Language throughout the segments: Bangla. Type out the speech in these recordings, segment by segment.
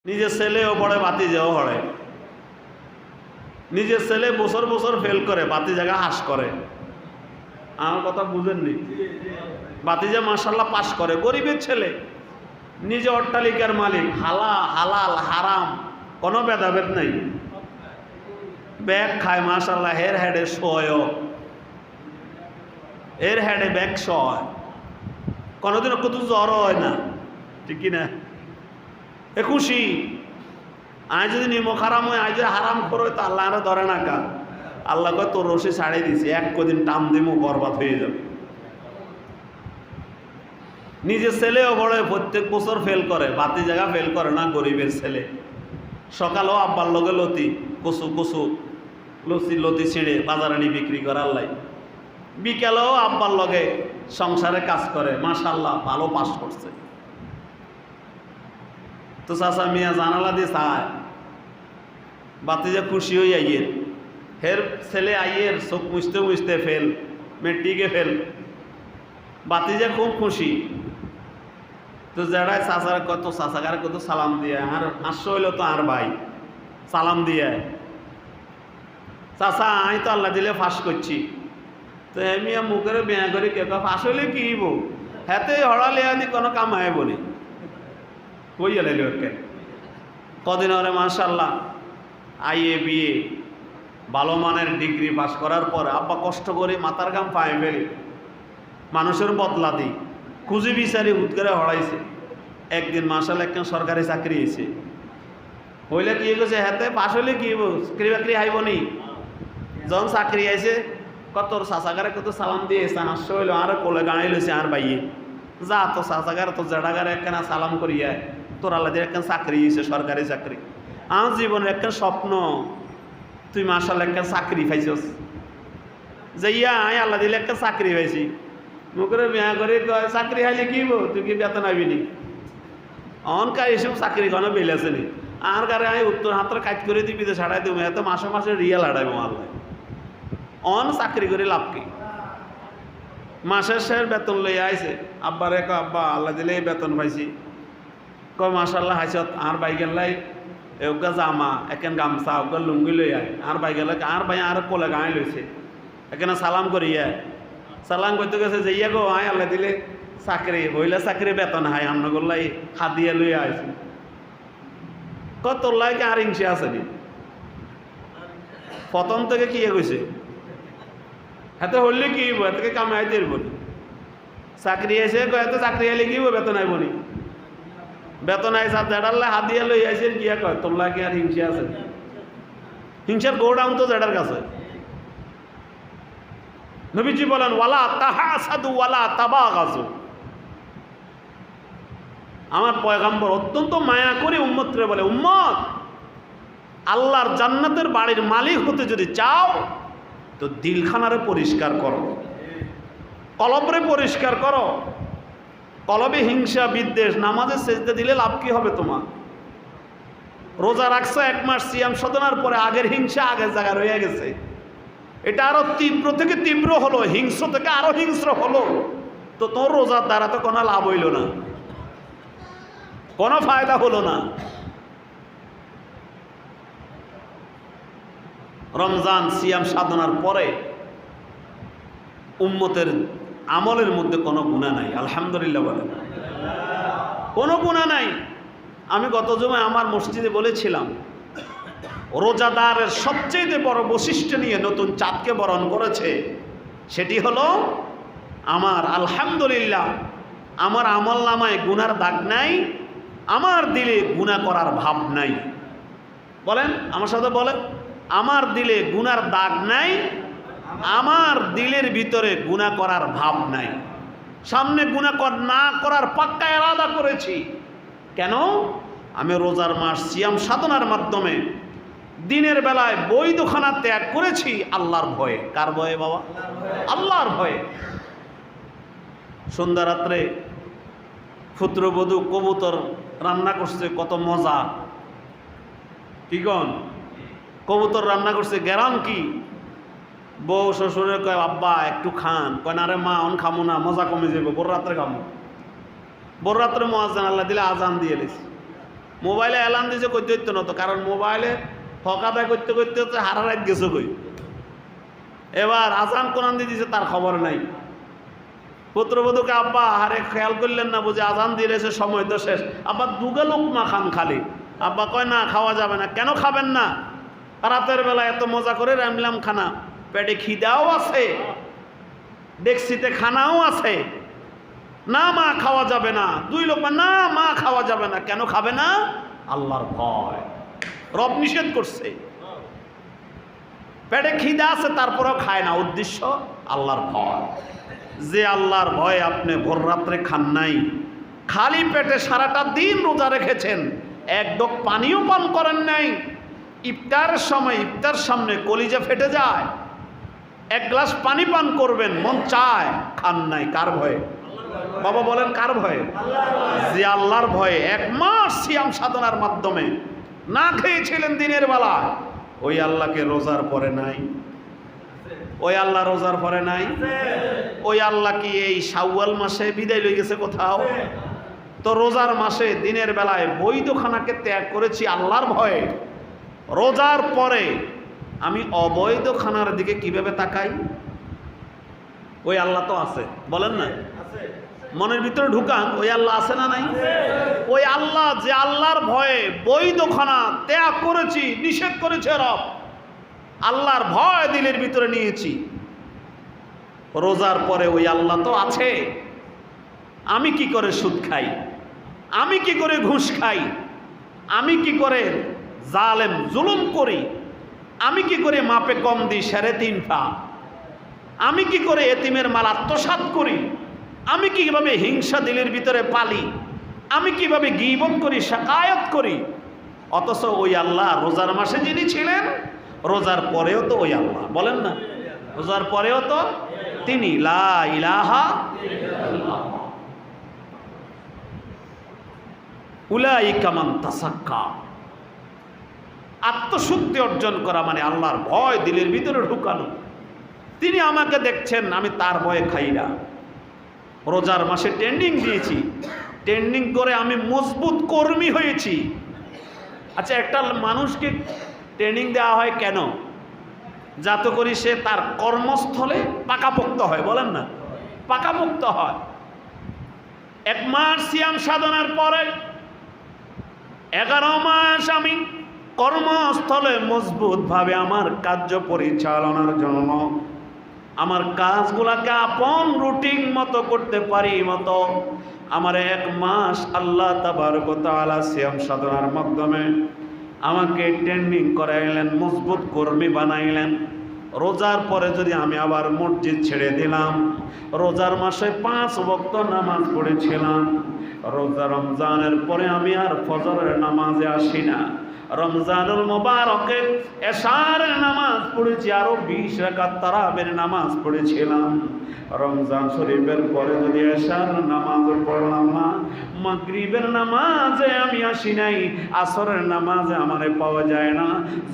নিজের ছেলেও পড়ে, ভাতিজাও পড়ে। নিজের ছেলে বছর বছর ফেল করে, ভাতিজাকে হাস করে। আমার কথা বুঝেননি? ভাতিজা মাশাআল্লাহ পাস করে, গরিবের ছেলে, নিজে অট্টালিকার মালিক, হালাল হারাম কোনো ভেদাভেদ নাই, ব্যাগ খায় মাশাআল্লাহ, এর হেডে শোয়, এর হেডে ব্যাগ শয়, কোনোদিনও কত জ্বর হয় না, ঠিক কিনা? এ খুশি। আয় যদি নিমক হারাম হয়, আয় যদি হারাম করো, তো আল্লাহ আরো ধরে না কা? আল্লাহ কয় তোর রশি ছাড়িয়ে দিছি, এক কদিন টাম দিমু, বরবাদ হয়ে যাবে। নিজের ছেলেও বড় প্রত্যেক বছর ফেল করে, বাতি জায়গা ফেল করে না, গরিবের ছেলে। সকালেও আব্বার লগে লতি কচু লতি ছিঁড়ে বাজারে নিয়ে বিক্রি করার লাই। বিকেলেও আব্বার লগে সংসারে কাজ করে, মাশাআল্লাহ ভালো পাস করছে। তো চাচা মিয়া জানালা দিয়ে চায়, বাতিজা খুশি হয়ে আইয়ের, হের ছেলে আইয়ের চোখ মুছতে মুছতে ফেল, মেট্রিকে ফেল, বাতিজা খুব খুশি। তো যারাই চাচার কত চাচাকার কত সালাম দিয়ে, আর হাস্য হইল তো আর ভাই সালাম দিয়ে, চাচা আমি তো আল্লাহ দিলে ফাঁস করছি। তো এমিয়া মুখের বেয়া করে কে ফাঁস হইলে কি হইব, হাতে হড়ালে আদি কোনো কাম হয় বলি কই এলাইল কে। কদিন ওরে মাশাআল্লাহ আইএ বিএ ভালো মানের ডিগ্রি পাস করার পর আব্বা কষ্ট করে মাথার ঘাম পায়ে ফেলি, মানুষের বদলা দিই, খুঁজি বিচারি হুট করে হড়াইছে। একদিন মাশাআল্লাহ একজন সরকারি চাকরি হয়েছে, হইলে কি গেছে হাতে পাশ হইলে কি হইব, চাকরি বাকরি আইব নি। যখন চাকরি আইছে কত চাচাগারে কত সালাম দিয়ে এসে হাস্য হইলো, আর কোলে গাড়াই লইছে আর বাইয়ে, যা তো চাচাগার তো জেডাগারে একখানা সালাম করিয়া তোর আল্লাহ দিয়ে একখান চাকরি হয়েছে, সরকারি চাকরি। আমার জীবনের একখান স্বপ্ন, তুই মাশাআল্লাহ একখান চাকরি পাইছস, যে ইয়া আয় আল্লাহ দিলে একটা চাকরি পাইছি। মুখের বিয়া করে চাকরি হাইলে কি হইব, তুই কি বেতন আইবি নি? অনকার এসব চাকরি কোনো বেল আছে নি? আর কারে আমি উত্তর হাতের কাজ করে দিবি তো ছাড়াই দেবো, এত মাসে মাসে রিয়াল হারাইব আল্লাহ। অন চাকরি করে লাভ কি? মাসের শেষ বেতন লইয়া আইছে, আব্বারে ক আব্বা আল্লাহ দিলে বেতন পাইছি। ক মাশাআল্লাহ হাইছত, আর বাই গেলাই এগা জামা একেন গামছা ওগা লুঙ্গি লই আয়, আর বাই গেলে আর ভাই আর কোলে গাঁয়ে লইছে, এখানে সালাম করিয়া সালাম করতে গেছে যে ইয়া গো আয় আল্লাহ দিলে চাকরি হইলে চাকরি বেতন হাই আমরা গোল্লাই হাদিয়া লইয়া আইছি। কত লাইকে আর হিংসে আছে নি? প্রথম থেকে কি কইছে, হাতে হইলে কি হইব, এতে কামে আইতে বলি চাকরি আইসে, এত চাকরি আইলে কি হইব, বেতন আইব নি? বেতন আইসা জেডারলে হাদিয়া লই আইসেন, কি কয় তোমরা কি আর হিংসে আছে? হিংসার গোডাউন তো জেডার কাছে। নবীজি বলেন ওয়ালা তাহাসাদু ওয়ালা তাবাগাজু। আমার পয়গম্বর অত্যন্ত মায়া করে উম্মতরে বলে, উম্মত আল্লাহর জান্নাতের বাড়ির মালিক হতে যদি চাও তো দিলখানারে পরিষ্কার করো, কলবরে পরিষ্কার করো। কলবে হিংসা বিদ্বেষ, নামাজে সেজদা দিলে লাভ কি হবে তোমার? রোজা রাখছো 1 মাস সিয়াম সাধনার পরে আগের হিংসা আগের জায়গায় রয়ে গেছে, এটা আরো তীব্র থেকে তীব্র হলো, হিংস্র থেকে আরো হিংস্র হলো, তো তোর রোজার দ্বারা তো কোনো লাভ হইল না, কোনো ফায়দা হলো না। রমজান সিয়াম সাধনার পরে উম্মতের আমলের মধ্যে কোনো গুনাহ নাই, আলহামদুলিল্লাহ বলেন, কোনো গুনাহ নাই। আমি গত জুমায় আমার মসজিদে বলেছিলাম, রোজাদারের সবচেয়ে বড় বৈশিষ্ট্য নিয়ে নতুন চাঁদকে বরণ করেছে, সেটি হলো আমার আলহামদুলিল্লাহ আমার আমল নামায় গুনার দাগ নাই, আমার দিলে গুনাহ করার ভাব নাই। বলেন আমার সাথে বলেন, আমার দিলে গুনার দাগ নাই, আমার দিলের ভিতরে গুনাহ করার ভাব নাই। সামনে গুনাহ না করার পাক্কা ইরাদা করেছি। কেন? আমি রোজার মাস সিয়াম সাধনার মাধ্যমে দিনের বেলায় বৈধখানা ত্যাগ করেছি আল্লাহর ভয়ে। কার ভয়ে বাবা? আল্লাহর ভয়ে। সন্ধ্যা রাত্রে পুত্রবধূ কবুতর রান্না করছে, কত মজা, কি কন? কবুতর রান্না করছে, গ্যারাম কি? বউ শ্বশুরে কয় আব্বা একটু খান, কয় না রে মা অন খামো না, মজা কমে যাবো, বড় রাত্রে খামো। বড় রাত্রে মুয়াজ্জিন আল্লাহ দিলে আজান দিয়ে এলেছি, মোবাইলে অ্যালার্ম দিয়েছে করতে হইতো না তো, কারণ মোবাইলে ফকাদায় করতে করতে হচ্ছে হারা রাত গেছে কই। এবার আজান কোরআন দিয়ে দিয়েছে তার খবর নাই। পুত্রবধূকে আব্বা হারে খেয়াল করলেন না, বুঝে আজান দিয়ে রয়েছে, সময় তো শেষ, আব্বা দুগে লোকমা খান খালি। আব্বা কয় না খাওয়া যাবে না। কেন খাবেন না? রাতের বেলা এত মজা করে রামলাম খানা, পেটে খিদাও আছে, ডেক্সিতে খানাও আছে, না মা খাওয়া যাবে না। দুই লোকমা, না মা খাওয়া যাবে না। কেন খাবে না? আল্লাহর ভয়, রব নিষেধ করছে। পেটে খিদা আছে তারপরেও খায় না, উদ্দেশ্য আল্লাহর ভয়। যে আল্লাহর ভয় আপনি ভোর রাত্রে খান নাই, খালি পেটে সারাটা দিন রোজা রেখেছেন, এক ডোক পানিও পান করেন নাই, ইফতারের সময় ইফতার সামনে কলিজা ফেটে যায়, এক গ্লাস পানি পান করবেন মন চায়, খান নাই। কার ভয়ে? বাবা বলেন কার ভয়ে? যে আল্লাহর ভয়ে 1 মাস সিয়াম সাধনার মাধ্যমে না খেয়েছিলেন দিনের বেলা, ওই আল্লাহকে রোজার পরে নাই? ওই আল্লাহ রোজার পরে নাই? ওই আল্লাহ কি এই শাওয়াল মাসে বিদায় লই গেছে কোথাও? তো রোজার মাসে দিনের বেলায় বৈধখানাকে ত্যাগ করেছি আল্লাহর ভয়ে, রোজার পরে আমি অবৈধ খানার দিকে কিভাবে তাকাই? ওই আল্লাহ তো আছে, বলেন না? মনের ভিতরে ঢুকান, ওই আল্লাহ আছে না নাই? ওই আল্লাহ, যে আল্লাহর ভয়ে বৈধ খানা ত্যাগ করেছি, নিষেধ করেছে রব, আল্লাহর ভয় দিলের ভিতরে নিয়েছি, রোজার পরে ওই আল্লাহ তো আছে। আমি কি করে সুদ খাই? আমি কি করে ঘুষ খাই? আমি কি করে জালেম জুলুম করি? আমি কি করে মাপে কম দিই 3.5 পা? আমি কি করে এতিমের মাল আত্মসাৎ করি? আমি কিভাবে হিংসা দিলের ভিতরে পালি? আমি কিভাবে গীবত করি, শাকায়াত করি? অথচ ওই আল্লাহ রোজার মাসে যিনি ছিলেন, রোজার পরেও তো ওই আল্লাহ, বলেন না? রোজার পরেও তো তিনি, লা ইলাহা ইল্লাল্লাহ। উলাইকা মান তাসাক্কা। আত্মশুদ্ধি অর্জন করা মানে আল্লাহর ভয় দিলের ভিতরে ঢুকানো। তিনি আমাকে দেখছেন, আমি তার ভয়ে খাই না। রোজার মাসে ট্রেনিং দিয়েছি, ট্রেনিং করে আমি মজবুত কর্মী হয়েছি। আচ্ছা, একটা মানুষকে ট্রেনিং দেওয়া হয় কেন? যাতে করে সে তার কর্মস্থলে পাকাপোক্ত হয়, বলেন না? পাকাপোক্ত হয়। 1 মাস সিয়াম সাধনার পরে 11 মাস আমি কর্মস্থলে মজবুতভাবে আমার কার্য পরিচালনার জন্য আমার কাজগুলাকে আপন রুটিন মতো করতে পারি মতো আমার 1 মাস আল্লাহ তাবারক ওয়া তাআলা সিয়াম সাধনার মাধ্যমে আমাকে ট্রেনিং করাইলেন, মজবুত কর্মী বানাইলেন। রোজার পরে যদি আমি আবার মসজিদ ছেড়ে দিলাম, রোজার মাসে 5 ওয়াক্ত নামাজ পড়েছিলাম, রমজানের পরে আমি আর ফজরের নামাজে আসি না। রমজানুল মুবারকে এশারের নামাজ পড়েছি, আরো 20 রাকাত তারাবির নামাজ পড়েছিলাম। রমজান শরীফের পরে যদি এশার নামাজ পড়লাম না, মাগরিবের নামাজে আমি আসি নাই, আসরের নামাজে আমারে পাওয়া যায় না,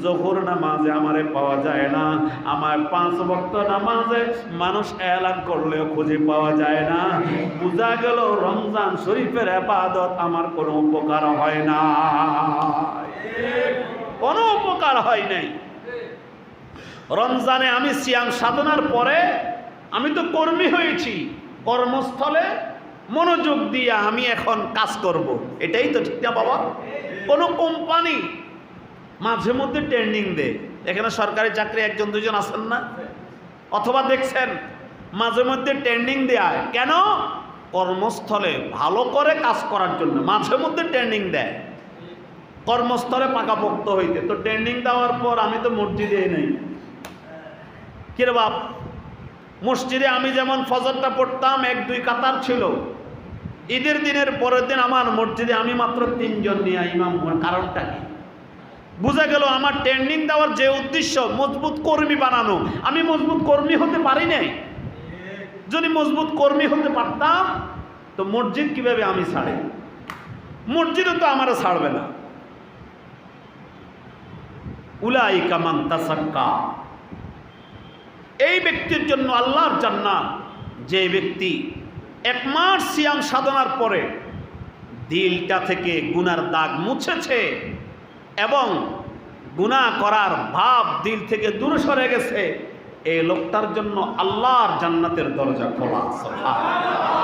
জোহর নামাজে আমারে পাওয়া যায় না, আমার 5 ওয়াক্ত নামাজে মানুষ এলান করলেও খুঁজে পাওয়া যায় না। বোঝা গেল রমজান শরীফের ইবাদত আমার কোনো উপকার হয় না, কোনো উপকার হয় নাই। রমজানে আমি সিয়াম সাধনার পরে আমি তো কর্মী হয়েছি, কর্মস্থলে মনোযোগ দিয়ে আমি এখন কাজ করব, এটাই তো ঠিক না বাবা? কোনো কোম্পানি মাঝে মধ্যে ট্রেনিং দেয়, এখানে সরকারি চাকরি 1-2জন আছেন না? অথবা দেখছেন মাঝে মধ্যে ট্রেনিং দেয়, কেন? কর্মস্থলে ভালো করে কাজ করার জন্য মাঝে মধ্যে ট্রেনিং দেয়, কর্মস্থলে পাকাপোক্ত হইতে। তো ট্রেনিং দেওয়ার পর আমি তো মসজিদে নেই, কিরে বাপ? মসজিদে আমি যেমন ফজরটা পড়তাম 1-2 কাতার ছিল, ঈদের দিনের পরের দিন আমার মসজিদে আমি মাত্র 3 জন নিয়ে ইমাম। কারণটা কি? বুঝা গেল আমার ট্রেনিং দেওয়ার যে উদ্দেশ্য মজবুত কর্মী বানানো, আমি মজবুত কর্মী হতে পারি নাই। যদি মজবুত কর্মী হতে পারতাম তো মসজিদ কিভাবে আমি ছাড়ি? মসজিদও তো আমারও ছাড়বে না। উলাইকা মান তাসাক্কা। এই ব্যক্তির জন্য আল্লাহর জান্নাত, যে ব্যক্তি 1 মাস সিয়াম সাধনার পরে দিলটা থেকে গুনার দাগ মুছেছে এবং গুনাহ করার ভাব দিল থেকে দূরে সরে গেছে, এই লোকটার জন্য আল্লাহর জান্নাতের দরজা খোলা। সুবহানাল্লাহ।